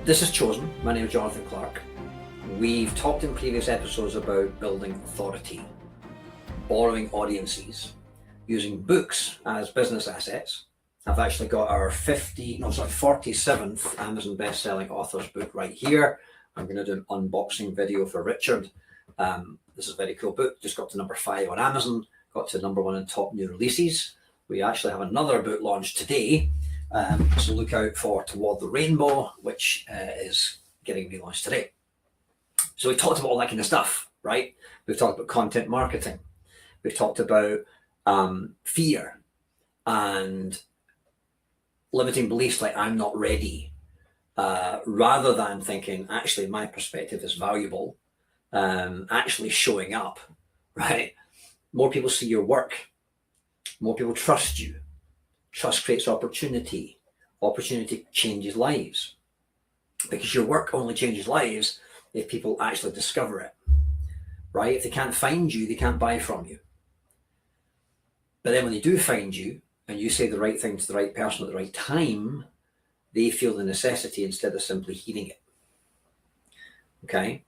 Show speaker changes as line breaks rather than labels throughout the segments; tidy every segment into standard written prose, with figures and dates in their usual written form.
This is Chosen. My name is Jonathan Clark. We've talked in previous episodes about building authority, borrowing audiences, using books as business assets. I've actually got our 47th Amazon best-selling author's book right here. I'm going to do an unboxing video for Richard. This is a very cool book. Just got to number 5 on Amazon, got to number 1 in top new releases. We actually have another book launched today. So look out for Toward the Rainbow, which is getting relaunched today. So we talked about all that kind of stuff, right? We've talked about content marketing. We've talked about fear and limiting beliefs like I'm not ready, rather than thinking, actually, my perspective is valuable, actually showing up, right? More people see your work. More people trust you. Trust creates opportunity. Opportunity changes lives. Because your work only changes lives if people actually discover it, right? If they can't find you, they can't buy from you. But then when they do find you and you say the right thing to the right person at the right time, they feel the necessity instead of simply heeding it. Okay?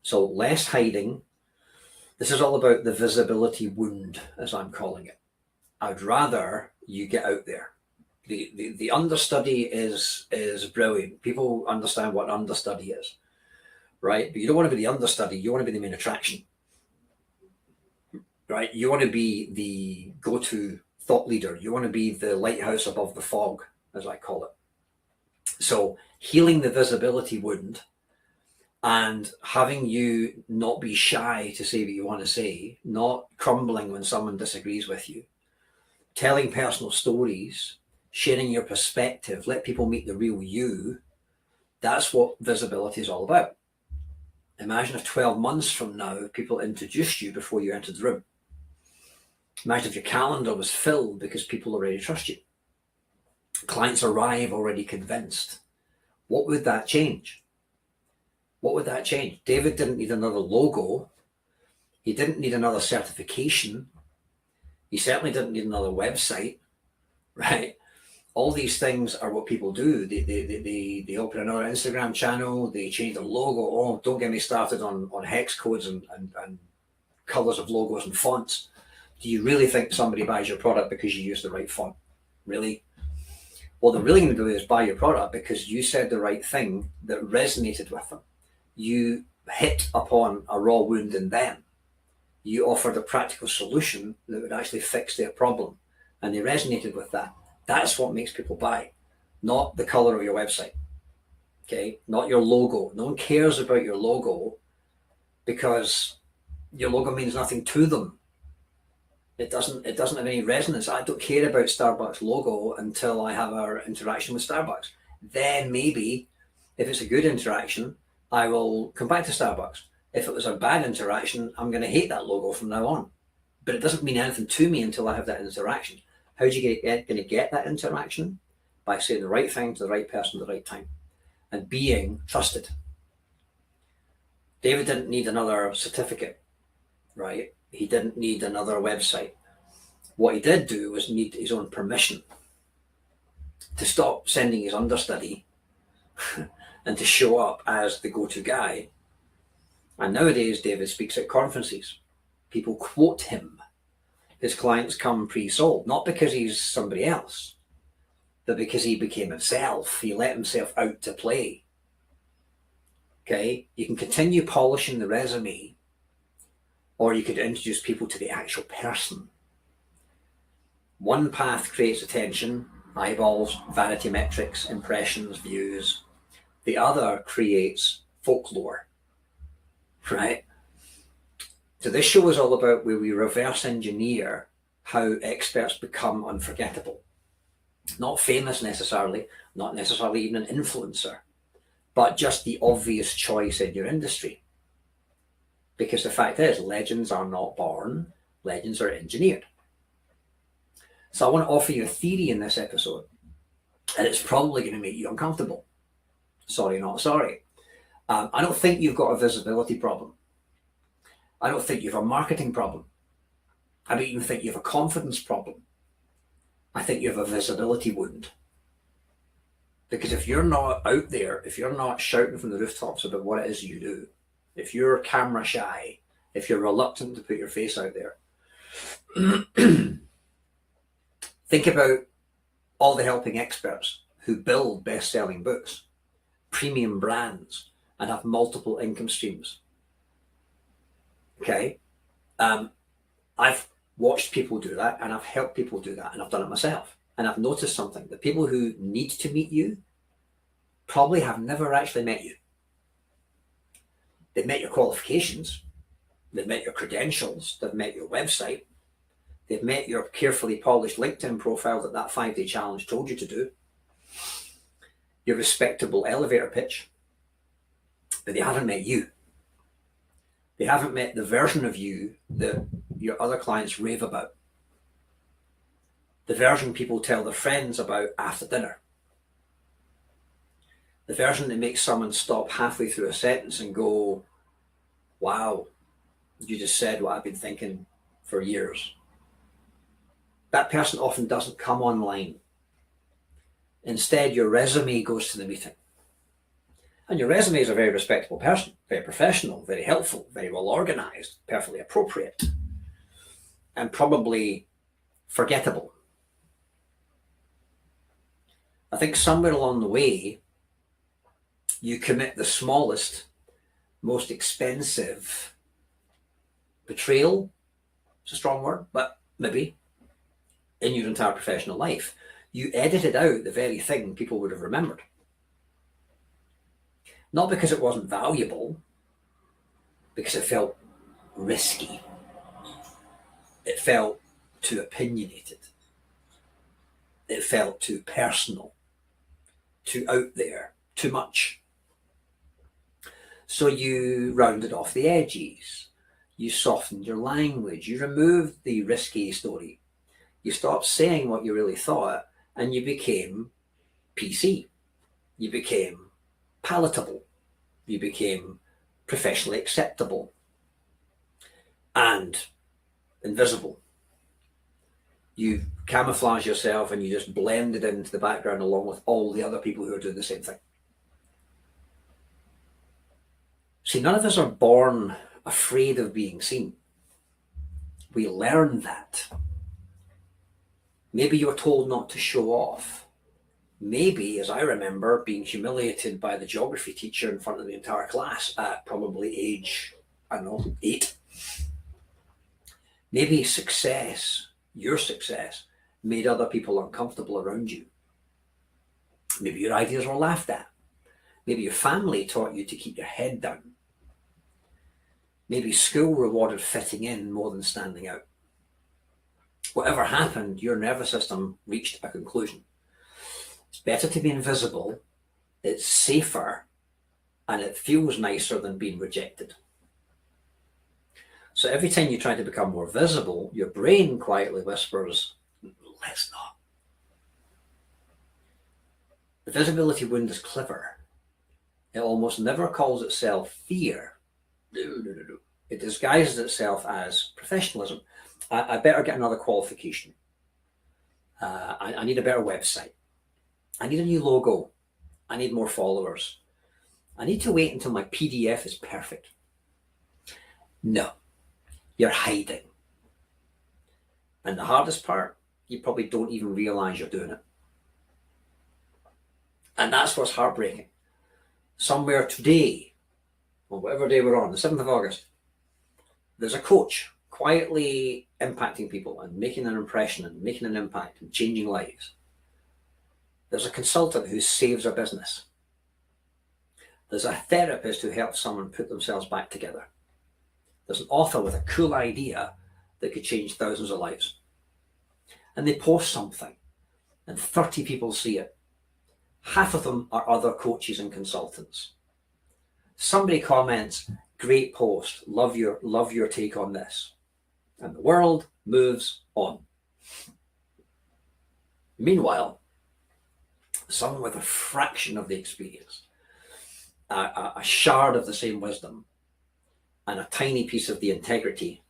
So less hiding. This is all about the visibility wound, as I'm calling it. I'd rather you get out there. The understudy is brilliant. People understand what understudy is, right? But you don't want to be the understudy. You want to be the main attraction, right? You want to be the go-to thought leader. You want to be the lighthouse above the fog, as I call it. So healing the visibility wound and having you not be shy to say what you want to say, not crumbling when someone disagrees with you, telling personal stories, sharing your perspective, let people meet the real you. That's what visibility is all about. Imagine if 12 months from now, people introduced you before you entered the room. Imagine if your calendar was filled because people already trust you. Clients arrive already convinced. What would that change? What would that change? David didn't need another logo. He didn't need another certification. He certainly didn't need another website, right? All these things are what people do. They open another Instagram channel, they change the logo. Oh, don't get me started on hex codes and colors of logos and fonts. Do you really think somebody buys your product because you use the right font? Really? What they're really going to do is buy your product because you said the right thing that resonated with them. You hit upon a raw wound in them. You offered a practical solution that would actually fix their problem, and they resonated with that. That's what makes people buy, not the color of your website, okay? Not your logo. No one cares about your logo because your logo means nothing to them. It doesn't have any resonance. I don't care about Starbucks logo until I have our interaction with Starbucks. Then maybe, if it's a good interaction, I will come back to Starbucks. If it was a bad interaction, I'm going to hate that logo from now on. But it doesn't mean anything to me until I have that interaction. How do you going to get that interaction? By saying the right thing to the right person at the right time and being trusted. David didn't need another certificate, right? He didn't need another website. What he did do was need his own permission to stop sending his understudy and to show up as the go-to guy. And nowadays, David speaks at conferences. People quote him. His clients come pre-sold, not because he's somebody else, but because he became himself. He let himself out to play. Okay? You can continue polishing the resume, or you could introduce people to the actual person. One path creates attention, eyeballs, vanity metrics, impressions, views. The other creates folklore. Right? So this show is all about where we reverse engineer how experts become unforgettable. Not famous necessarily, not necessarily even an influencer, but just the obvious choice in your industry. Because the fact is, legends are not born, legends are engineered. So I want to offer you a theory in this episode, and it's probably going to make you uncomfortable. Sorry, not sorry. I don't think you've got a visibility problem. I don't think you have a marketing problem. I don't even think you have a confidence problem. I think you have a visibility wound. Because if you're not out there, if you're not shouting from the rooftops about what it is you do, if you're camera shy, if you're reluctant to put your face out there, think about all the helping experts who build best-selling books, premium brands, and have multiple income streams. Okay? I've watched people do that, and I've helped people do that, and I've done it myself. And I've noticed something. The people who need to meet you probably have never actually met you. They've met your qualifications, they've met your credentials, they've met your website, they've met your carefully polished LinkedIn profile that 5-day challenge told you to do, your respectable elevator pitch, but they haven't met you. They haven't met the version of you that your other clients rave about. The version people tell their friends about after dinner. The version that makes someone stop halfway through a sentence and go, wow, you just said what I've been thinking for years. That person often doesn't come online. Instead, your resume goes to the meeting. And your resume is a very respectable person, very professional, very helpful, very well organized, perfectly appropriate, and probably forgettable. I think somewhere along the way, you commit the smallest, most expensive betrayal. It's a strong word, but maybe in your entire professional life. You edited out the very thing people would have remembered. Not because it wasn't valuable, because it felt risky. It felt too opinionated. It felt too personal, too out there, too much. So you rounded off the edges. You softened your language. You removed the risky story. You stopped saying what you really thought, and you became PC. You became palatable. You became professionally acceptable and invisible. You camouflage yourself and you just blended into the background along with all the other people who are doing the same thing. See, none of us are born afraid of being seen. We learn that. Maybe you were told not to show off. Maybe, as I remember, being humiliated by the geography teacher in front of the entire class at probably age, 8. Maybe success, your success, made other people uncomfortable around you. Maybe your ideas were laughed at. Maybe your family taught you to keep your head down. Maybe school rewarded fitting in more than standing out. Whatever happened, your nervous system reached a conclusion. It's better to be invisible, it's safer, and it feels nicer than being rejected. So every time you try to become more visible, your brain quietly whispers, let's not. The visibility wound is clever. It almost never calls itself fear. No. It disguises itself as professionalism. I better get another qualification. I need a better website. I need a new logo. I need more followers. I need to wait until my PDF is perfect. No, you're hiding. And the hardest part, you probably don't even realize you're doing it. And that's what's heartbreaking. Somewhere today, or whatever day we're on, the 7th of August, there's a coach quietly impacting people and making an impression and making an impact and changing lives. There's a consultant who saves a business. There's a therapist who helps someone put themselves back together. There's an author with a cool idea that could change thousands of lives. And they post something and 30 people see it. Half of them are other coaches and consultants. Somebody comments, great post, love your take on this. And the world moves on. Meanwhile, someone with a fraction of the experience, a shard of the same wisdom, and a tiny piece of the integrity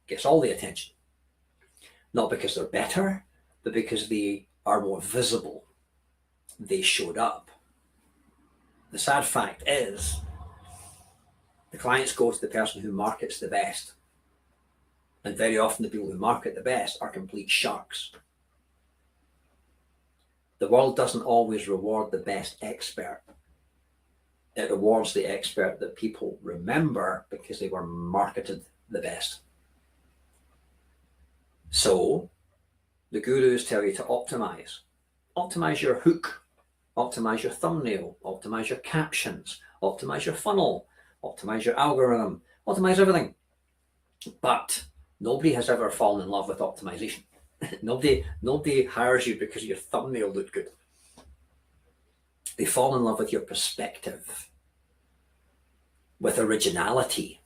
gets all the attention. Not because they're better, but because they are more visible. they showed up. The sad fact is, the clients go to the person who markets the best. And very often the people who market the best are complete sharks. The world doesn't always reward the best expert. It rewards the expert that people remember because they were marketed the best. So the gurus tell you to optimize. Optimize your hook, optimize your thumbnail, optimize your captions, optimize your funnel, optimize your algorithm, optimize everything. But nobody has ever fallen in love with optimization. Nobody hires you because your thumbnail looked good. They fall in love with your perspective, with originality,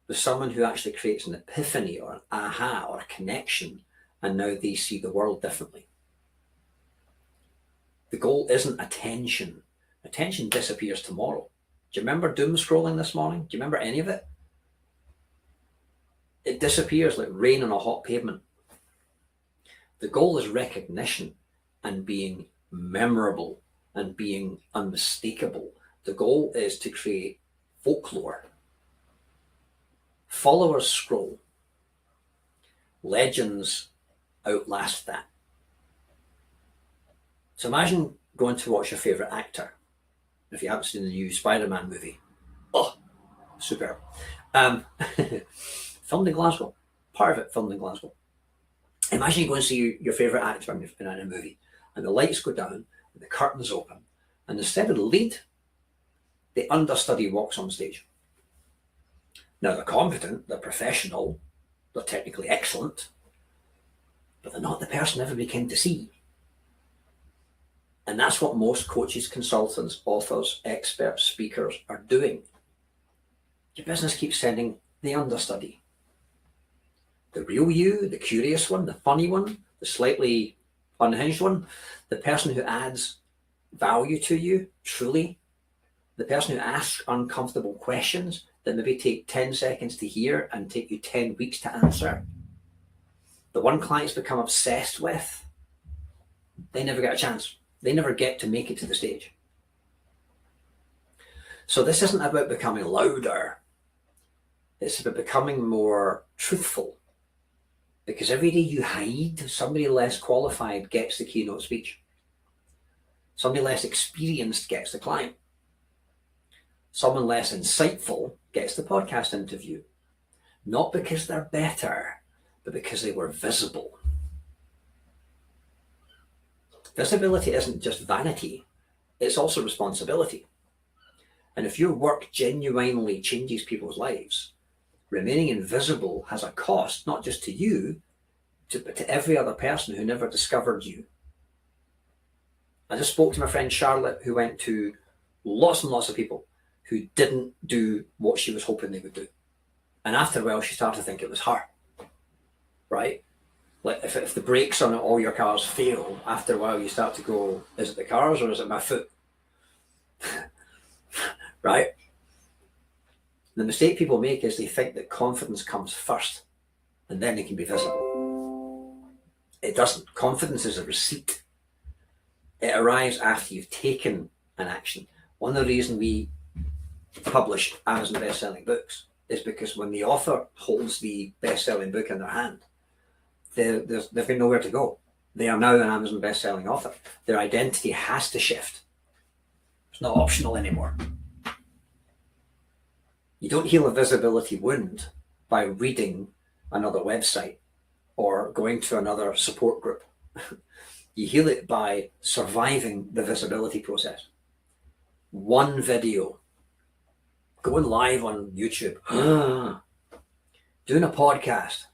with someone who actually creates an epiphany or an aha or a connection, and now they see the world differently. The goal isn't attention. Attention disappears tomorrow. Do you remember doom scrolling this morning? Do you remember any of it? It disappears like rain on a hot pavement. The goal is recognition and being memorable and being unmistakable. The goal is to create folklore. Followers scroll. Legends outlast that. So imagine going to watch your favourite actor. If you haven't seen the new Spider-Man movie. Oh, superb. Filmed in Glasgow. Part of it filmed in Glasgow. Imagine you go and see your favourite actor in a movie, and the lights go down, and the curtains open, and instead of the lead, the understudy walks on stage. Now they're competent, they're professional, they're technically excellent, but they're not the person everybody came to see. And that's what most coaches, consultants, authors, experts, speakers are doing. Your business keeps sending the understudy. The real you, the curious one, the funny one, the slightly unhinged one, the person who adds value to you, truly, the person who asks uncomfortable questions that maybe take 10 seconds to hear and take you 10 weeks to answer. The one clients become obsessed with, they never get a chance. They never get to make it to the stage. So this isn't about becoming louder. It's about becoming more truthful. Because every day you hide, somebody less qualified gets the keynote speech. Somebody less experienced gets the client. Someone less insightful gets the podcast interview. Not because they're better, but because they were visible. Visibility isn't just vanity, it's also responsibility. And if your work genuinely changes people's lives, remaining invisible has a cost, not just to you, but to every other person who never discovered you. I just spoke to my friend Charlotte, who went to lots and lots of people who didn't do what she was hoping they would do. And after a while, she started to think it was her, right? Like if the brakes on all your cars fail, after a while you start to go, is it the cars or is it my foot? Right? The mistake people make is they think that confidence comes first and then they can be visible. It doesn't. Confidence is a receipt. It arrives after you've taken an action. One of the reasons we publish Amazon best-selling books is because when the author holds the best-selling book in their hand, they've got nowhere to go. They are now an Amazon best-selling author. Their identity has to shift. It's not optional anymore. You don't heal a visibility wound by reading another website or going to another support group. You heal it by surviving the visibility process. One video, going live on YouTube, doing a podcast,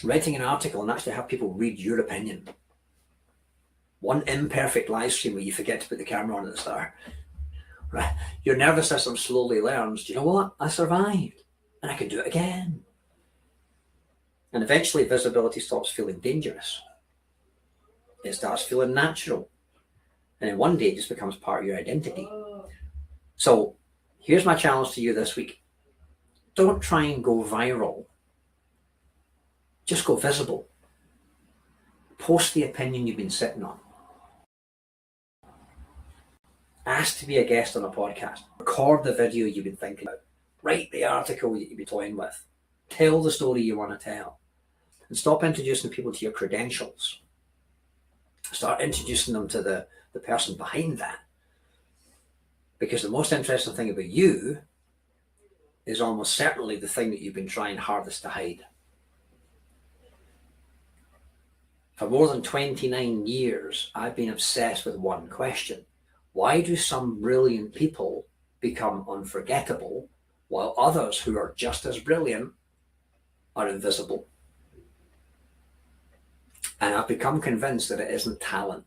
writing an article and actually have people read your opinion. One imperfect live stream where you forget to put the camera on at the start. Right? Your nervous system slowly learns, do you know what? I survived and I can do it again. And eventually visibility stops feeling dangerous. It starts feeling natural. And then one day it just becomes part of your identity. So here's my challenge to you this week. Don't try and go viral. Just go visible. Post the opinion you've been sitting on. asked to be a guest on a podcast. Record the video you've been thinking about. Write the article that you've been toying with. Tell the story you want to tell. And stop introducing people to your credentials. Start introducing them to the person behind that. Because the most interesting thing about you is almost certainly the thing that you've been trying hardest to hide. For more than 29 years, I've been obsessed with one question. Why do some brilliant people become unforgettable while others who are just as brilliant are invisible? And I've become convinced that it isn't talent.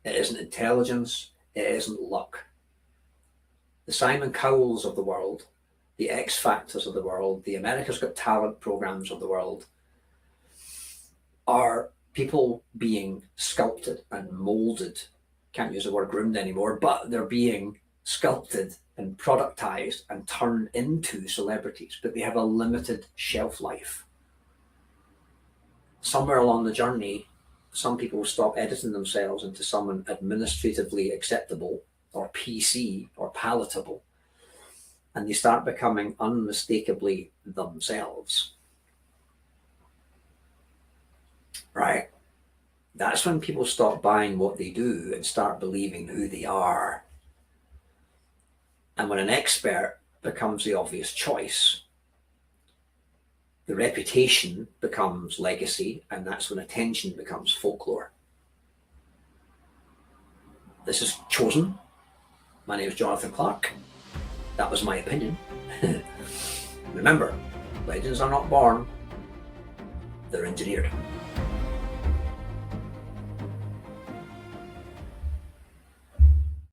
It isn't intelligence. It isn't luck. The Simon Cowells of the world, the X Factors of the world, the America's Got Talent programs of the world are people being sculpted and molded. Can't use the word groomed anymore, but they're being sculpted and productized and turned into celebrities, but they have a limited shelf life. Somewhere along the journey, some people stop editing themselves into someone administratively acceptable or PC or palatable, and they start becoming unmistakably themselves. Right? That's when people stop buying what they do and start believing who they are. And when an expert becomes the obvious choice, the reputation becomes legacy, and that's when attention becomes folklore. This is Chosen. My name is Jonathan Clark. That was my opinion. Remember, legends are not born, they're engineered.